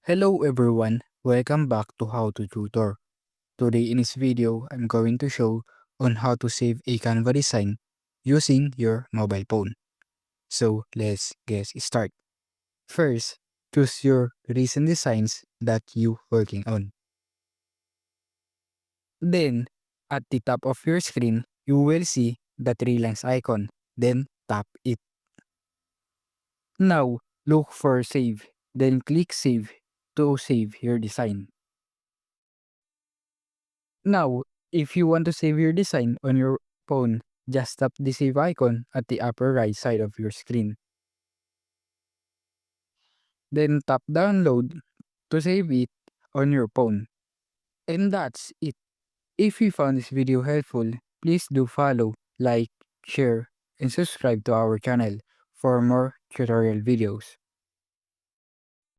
Hello everyone, welcome back to How to Tutor. Today in this video, I'm going to show on how to save a Canva design using your mobile phone. So let's get started. First, choose your recent designs that you working on. Then, at the top of your screen, you will see the three lines icon. Then tap it. Now, look for save. Then click save to save your design. Now, if you want to save your design on your phone, just tap the save icon at the upper right side of your screen. Then tap download to save it on your phone. And that's it. If you found this video helpful, please do follow, like, share, and subscribe to our channel for more tutorial videos.